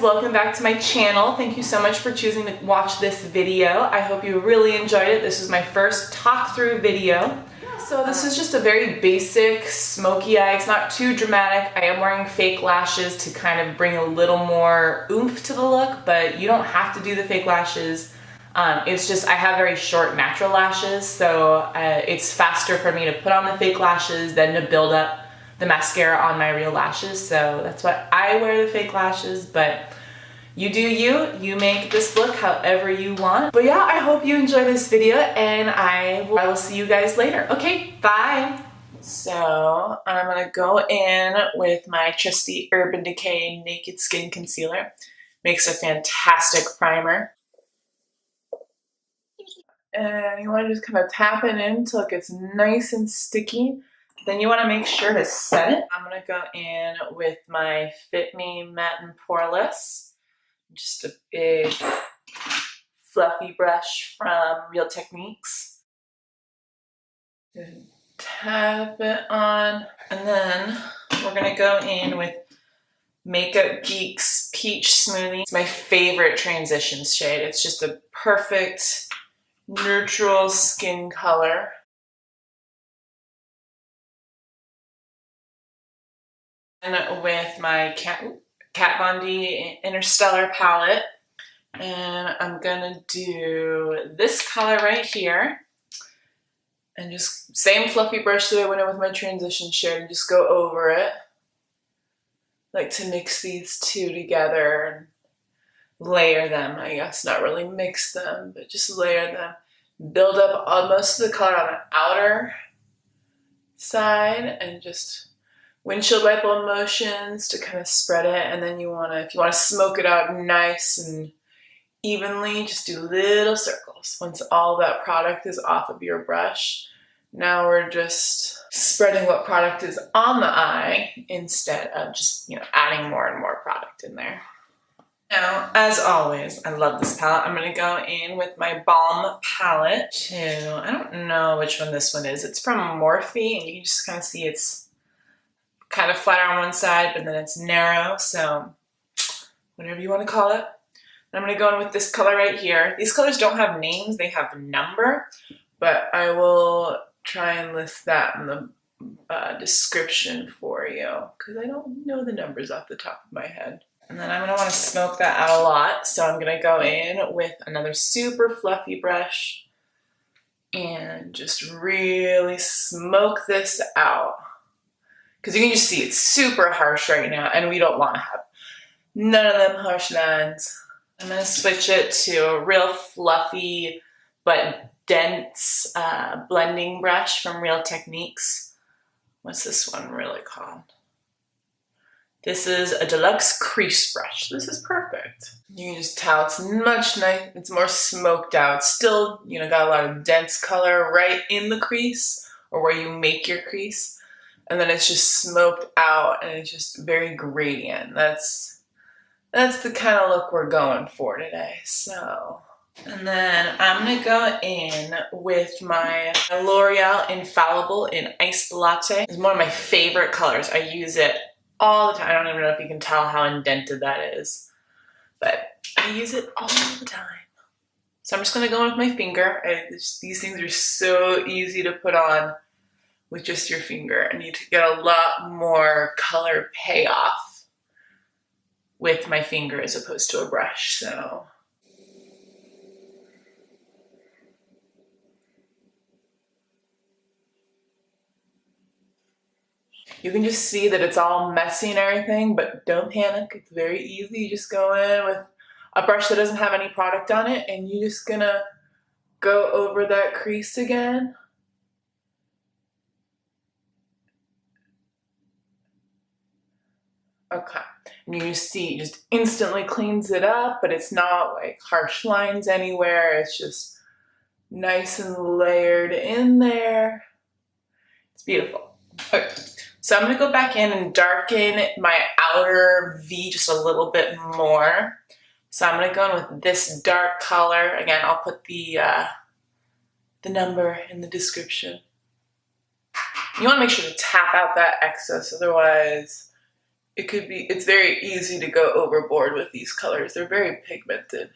welcome back to my channel. Thank you so much for choosing to watch this video. I hope you really enjoyed it. This is my first talk through video. So this is just a very basic smoky eye. It's not too dramatic. I am wearing fake lashes to kind of bring a little more oomph to the look, but you don't have to do the fake lashes. It's just I have very short natural lashes, so it's faster for me to put on the fake lashes than to build up the mascara on my real lashes. So that's why I wear the fake lashes, but you do you make this look however you want. But yeah, I hope you enjoy this video, and I will see you guys later. Okay, bye. So I'm gonna go in with my trusty Urban Decay Naked Skin Concealer. Makes a fantastic primer. And you wanna just kind of tap it in until it gets nice and sticky. Then you want to make sure to set it. I'm going to go in with my Fit Me Matte+Poreless. Just a big fluffy brush from Real Techniques. Just tap it on. And then we're going to go in with Makeup Geek's Peach Smoothie. It's my favorite transitions shade. It's just a perfect neutral skin color. And with my Kat Von D Interstellar palette, and I'm gonna do this color right here, and just same fluffy brush that I went in with my transition shade, and just go over it. Like to mix these two together and layer them, I guess, not really mix them, but just layer them. Build up most of the color on the outer side, and just windshield wiper motions to kind of spread it. And then you want to, if you want to smoke it out nice and evenly, just do little circles once all that product is off of your brush. Now we're just spreading what product is on the eye instead of just, adding more and more product in there. Now, as always, I love this palette. I'm going to go in with my Balm palette to, I don't know which one this one is. It's from Morphe, and you can just kind of see it's kind of flat on one side, but then it's narrow, so whatever you want to call it. I'm going to go in with this color right here. These colors don't have names, they have a number, but I will try and list that in the description for you, because I don't know the numbers off the top of my head. And then I'm going to want to smoke that out a lot, so I'm going to go in with another super fluffy brush and just really smoke this out. Because you can just see it's super harsh right now, and we don't want to have none of them harsh lines. I'm going to switch it to a real fluffy but dense blending brush from Real Techniques. What's this one really called? This is a deluxe crease brush. This is perfect. You can just tell it's much nice. It's more smoked out. Still, got a lot of dense color right in the crease or where you make your crease. And then it's just smoked out, and it's just very gradient. That's the kind of look we're going for today. So, and then I'm gonna go in with my L'Oreal Infallible in Iced Latte. It's one of my favorite colors. I use it all the time. I don't even know if you can tell how indented that is, but I use it all the time. So I'm just gonna go in with my finger. These things are so easy to put on with just your finger, and you get a lot more color payoff with my finger as opposed to a brush. So you can just see that it's all messy and everything, but don't panic. It's very easy. You just go in with a brush that doesn't have any product on it, and you're just gonna go over that crease again. Okay, and you see it just instantly cleans it up, but it's not like harsh lines anywhere. It's just nice and layered in there. It's beautiful. Okay, so I'm gonna go back in and darken my outer V just a little bit more. So I'm gonna go in with this dark color. Again, I'll put the number in the description. You wanna make sure to tap out that excess, otherwise it's very easy to go overboard with these colors. They're very pigmented.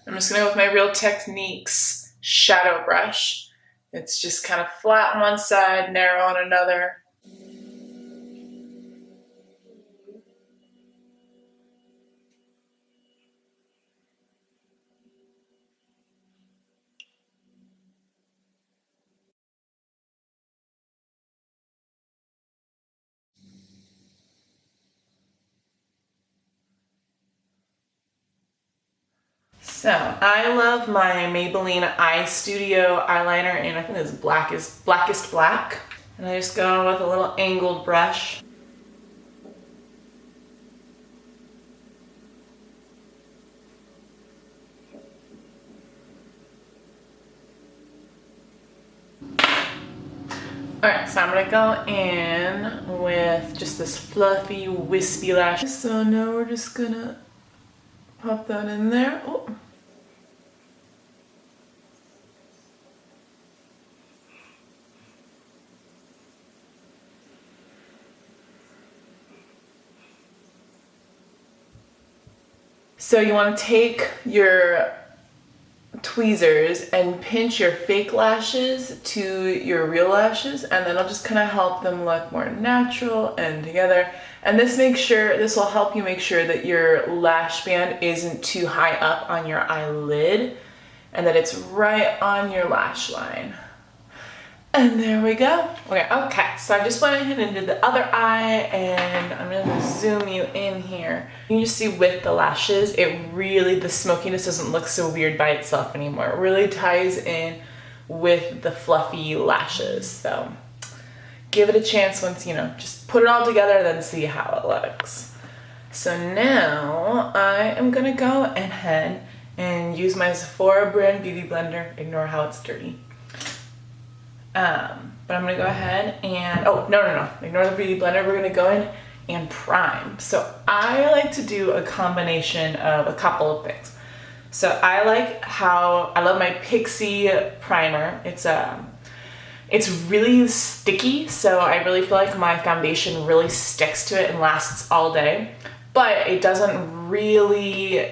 I'm just gonna go with my Real Techniques shadow brush. It's just kind of flat on one side, narrow on another. So I love my Maybelline Eye Studio eyeliner, and I think it's Blackest Black. And I just go with a little angled brush. Alright, so I'm gonna go in with just this fluffy, wispy lash. So now we're just gonna pop that in there. Oh. So you want to take your tweezers and pinch your fake lashes to your real lashes, and then it'll just kind of help them look more natural and together. And this will help you make sure that your lash band isn't too high up on your eyelid and that it's right on your lash line. And there we go. Okay, so I just went ahead and did the other eye, and I'm gonna zoom you in here. You can just see with the lashes, the smokiness doesn't look so weird by itself anymore. It really ties in with the fluffy lashes. So give it a chance once, just put it all together, then see how it looks. So now I am gonna go ahead and use my Sephora brand beauty blender. Ignore how it's dirty. But I'm gonna go ahead and, no, ignore the beauty blender. We're gonna go in and prime. So I like to do a combination of a couple of things. So I love my Pixie primer. It's really sticky, so I really feel like my foundation really sticks to it and lasts all day. But it says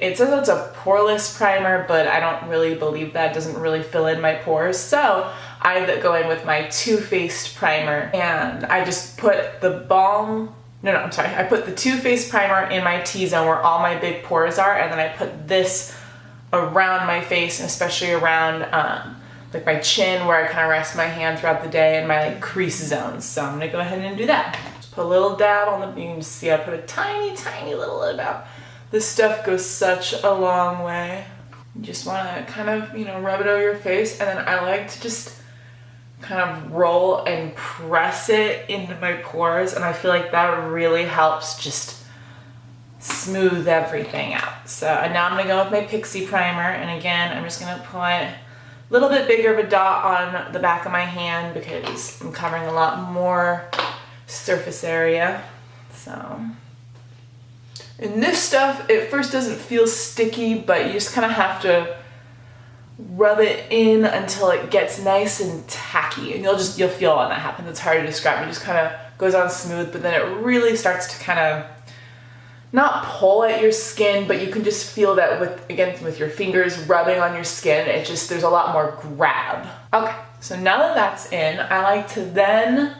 it's a poreless primer, but I don't really believe that. It doesn't really fill in my pores. So I go in with my Too Faced primer, and I just put the Balm, I put the Too Faced primer in my T-zone where all my big pores are, and then I put this around my face, and especially around like my chin, where I kind of rest my hand throughout the day, and my crease zones. So I'm gonna go ahead and do that. Just put a little dab on you can just see I put a tiny, tiny little amount. This stuff goes such a long way. You just wanna kind of, rub it over your face, and then I like to just kind of roll and press it into my pores, and I feel like that really helps just smooth everything out. So now I'm gonna go with my Pixie primer, and again, I'm just gonna put a little bit bigger of a dot on the back of my hand because I'm covering a lot more surface area. So, and this stuff at first doesn't feel sticky, but you just kind of have to rub it in until it gets nice and tacky, and you'll feel when that happens. It's hard to describe. It just kind of goes on smooth, but then it really starts to kind of not pull at your skin, but you can just feel that with your fingers rubbing on your skin. There's a lot more grab. Okay, so now that that's in, I like to then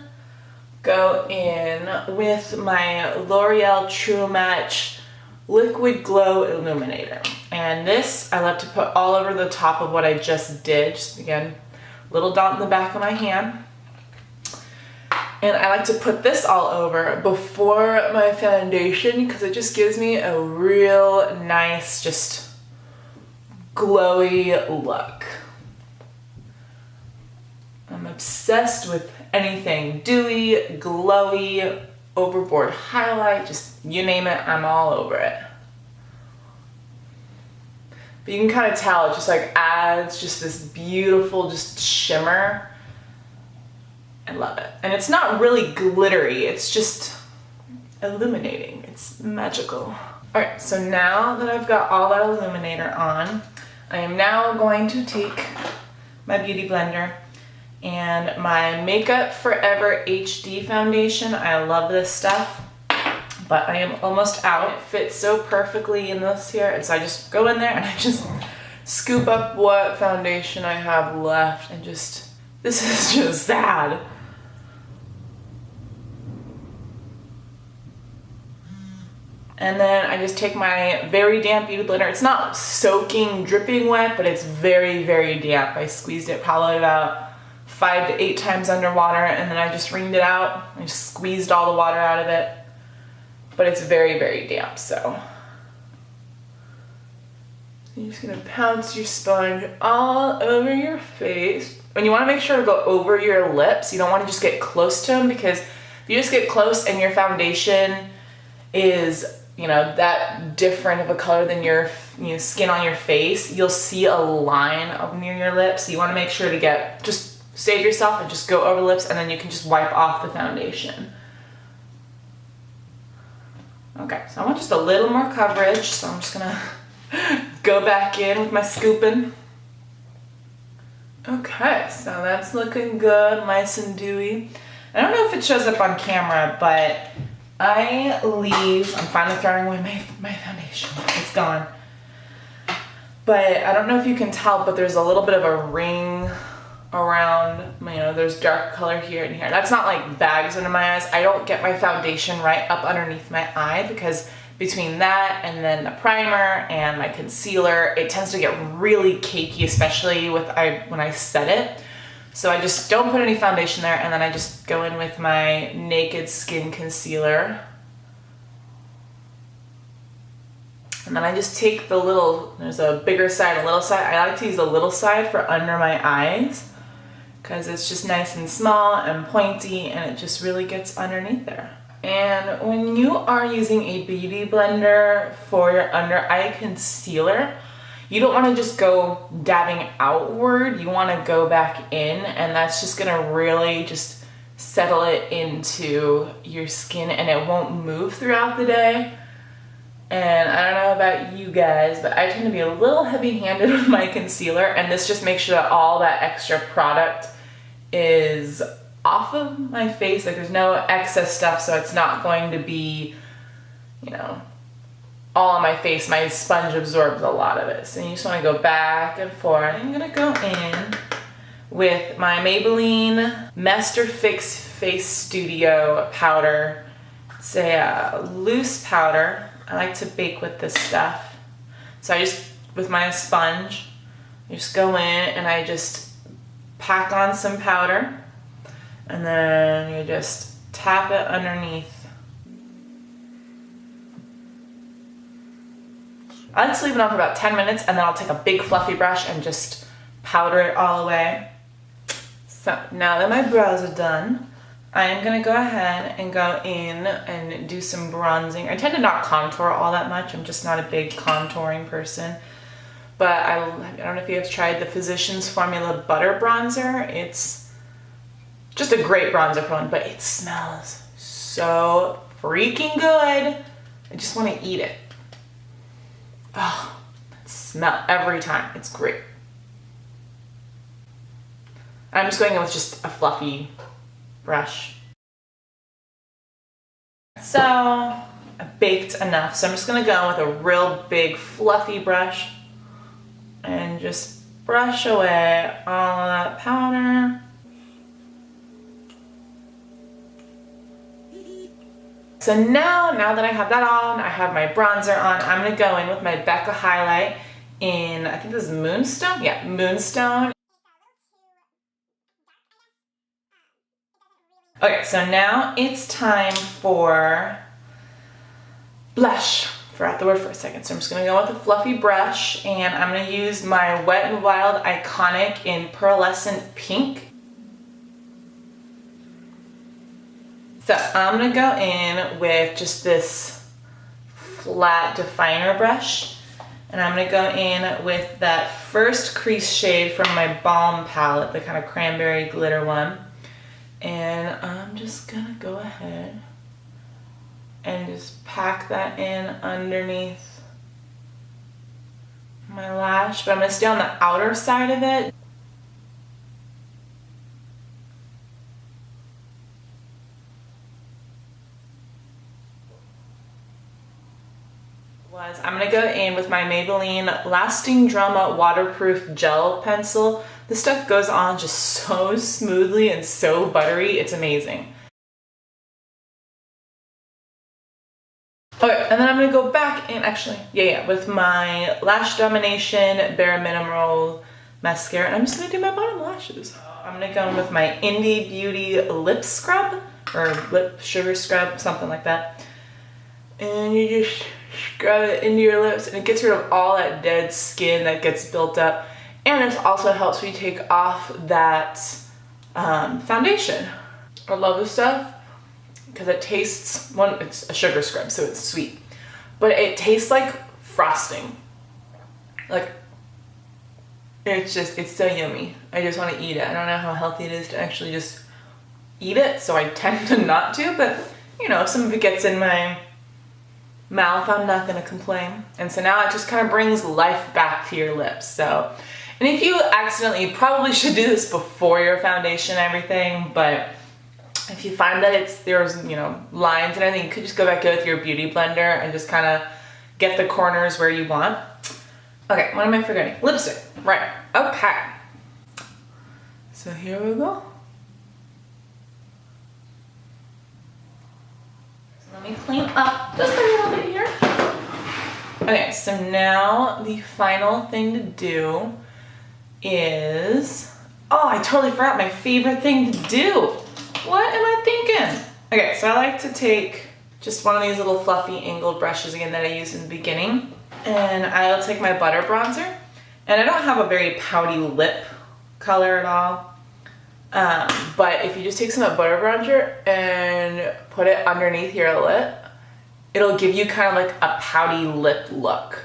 go in with my L'Oreal True Match Liquid Glow Illuminator. And this I love to put all over the top of what I just did. Just again, little dot in the back of my hand. And I like to put this all over before my foundation because it just gives me a real nice, just glowy look. I'm obsessed with anything dewy, glowy, overboard highlight, just you name it, I'm all over it. But you can kind of tell it just adds just this beautiful just shimmer. I love it. And it's not really glittery, it's just illuminating. It's magical. Alright, so now that I've got all that illuminator on, I am now going to take my beauty blender, and my Makeup Forever HD foundation. I love this stuff, but I am almost out. It fits so perfectly in this here, and so I just go in there and I just scoop up what foundation I have left, and just, this is just sad. And then I just take my very damp beauty blender. It's not soaking, dripping wet, but it's very, very damp. I squeezed it probably about 5 to 8 times underwater, and then I just wringed it out. I just squeezed all the water out of it. But it's very, very damp, so. You're just gonna pounce your sponge all over your face. And you wanna make sure to go over your lips. You don't wanna just get close to them, because if you just get close and your foundation is, you know, that different of a color than your skin on your face, you'll see a line up near your lips. So you wanna make sure to just save yourself and just go over the lips, and then you can just wipe off the foundation. Okay, so I want just a little more coverage, so I'm just gonna go back in with my scooping. Okay, so that's looking good, nice and dewy. I don't know if it shows up on camera, but I'm finally throwing away my foundation. It's gone. But I don't know if you can tell, but there's a little bit of a ring around, you know, there's dark color here and here. That's not like bags under my eyes. I don't get my foundation right up underneath my eye, because between that and then the primer and my concealer, it tends to get really cakey, especially when I set it. So I just don't put any foundation there, and then I just go in with my Naked Skin concealer. And then I just take the little, there's a bigger side, a little side. I like to use the little side for under my eyes, because it's just nice and small and pointy, and it just really gets underneath there. And when you are using a beauty blender for your under eye concealer, you don't want to just go dabbing outward, you want to go back in, and that's just going to really just settle it into your skin, and it won't move throughout the day. And I don't know about you guys, but I tend to be a little heavy-handed with my concealer, and this just makes sure that all that extra product is off of my face. Like, there's no excess stuff, so it's not going to be, you know, all on my face. My sponge absorbs a lot of it. So you just want to go back and forth. I'm going to go in with my Maybelline Master Fix Face Studio powder. It's a loose powder. I like to bake with this stuff. So I just, with my sponge, I just go in and I just pack on some powder, and then you just tap it underneath. I like to leave it on for about 10 minutes, and then I'll take a big fluffy brush and just powder it all away. So now that my brows are done, I am going to go ahead and go in and do some bronzing. I tend to not contour all that much. I'm just not a big contouring person. But I don't know if you have tried the Physicians Formula Butter Bronzer. It's just a great bronzer for one, but it smells so freaking good. I just want to eat it. Oh, that smell every time. It's great. I'm just going in with just a fluffy brush. So I baked enough, so I'm just gonna go in with a real big fluffy brush and just brush away all of that powder. So now that I have that on, I have my bronzer on, I'm gonna go in with my Becca highlight in, I think this is Moonstone? Yeah, Moonstone. Okay, so now it's time for blush. Forgot the word for a second. So I'm just gonna go with a fluffy brush, and I'm gonna use my Wet n Wild Iconic in Pearlescent Pink. So I'm gonna go in with just this flat definer brush, and I'm gonna go in with that first crease shade from my Balm palette, the kind of cranberry glitter one. And I'm just gonna go ahead and just pack that in underneath my lash, but I'm gonna stay on the outer side of it. I'm gonna go in with my Maybelline Lasting Drama Waterproof Gel Pencil. This stuff goes on just so smoothly and so buttery, it's amazing. Okay, and then I'm gonna go back in, actually, with my Lash Domination Bare Minimal Mascara, and I'm just gonna do my bottom lashes. I'm gonna go in with my IndiBeauty Lip Scrub, or Lip Sugar Scrub, something like that. And you just scrub it into your lips, and it gets rid of all that dead skin that gets built up. And it also helps me take off that foundation. I love this stuff because it tastes, it's a sugar scrub, so it's sweet, but it tastes like frosting. Like, it's so yummy. I just want to eat it. I don't know how healthy it is to actually just eat it, so I tend to not to, but you know, if some of it gets in my mouth, I'm not gonna complain. And so now it just kind of brings life back to your lips. So, and if you accidentally, you probably should do this before your foundation and everything, but if you find that there's, you know, lines and everything, you could just go back in with your beauty blender and just kind of get the corners where you want. Okay, what am I forgetting? Lipstick, right, okay. So here we go. Let me clean up just a little bit here. Okay, so now the final thing to do is, oh, I totally forgot my favorite thing to do. What am I thinking? Okay, so I like to take just one of these little fluffy angled brushes again that I used in the beginning, and I'll take my butter bronzer, and I don't have a very pouty lip color at all. But if you just take some of that butter bronzer and put it underneath your lip, it'll give you kind of like a pouty lip look.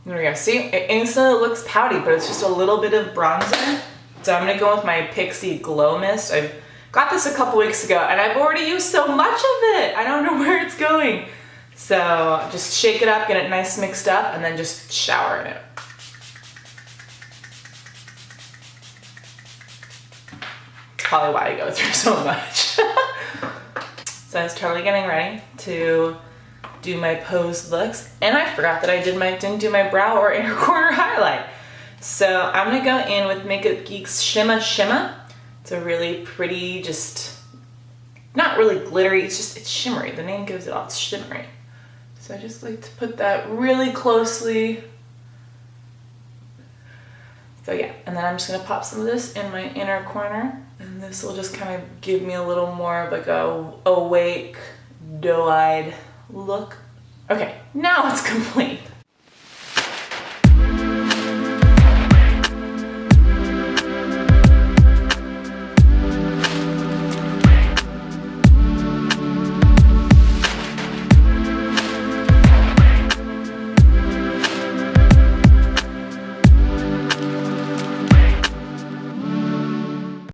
There we go. See, it instantly looks pouty, but it's just a little bit of bronzer. So I'm gonna go with my Pixie Glow Mist. I got this a couple weeks ago, and I've already used so much of it. I don't know where it's going. So just shake it up, get it nice mixed up, and then just shower in it. Probably why I go through so much. So I was totally getting ready to do my posed looks, and I forgot that I didn't do my brow or inner corner highlight. So I'm gonna go in with Makeup Geek's Shimma Shimma. It's a really pretty, just not really glittery, it's shimmery. The name gives it all, it's shimmery. So I just like to put that really closely. So yeah, and then I'm just gonna pop some of this in my inner corner, and this will just kind of give me a little more of like a awake, doe-eyed look. Okay, now it's complete.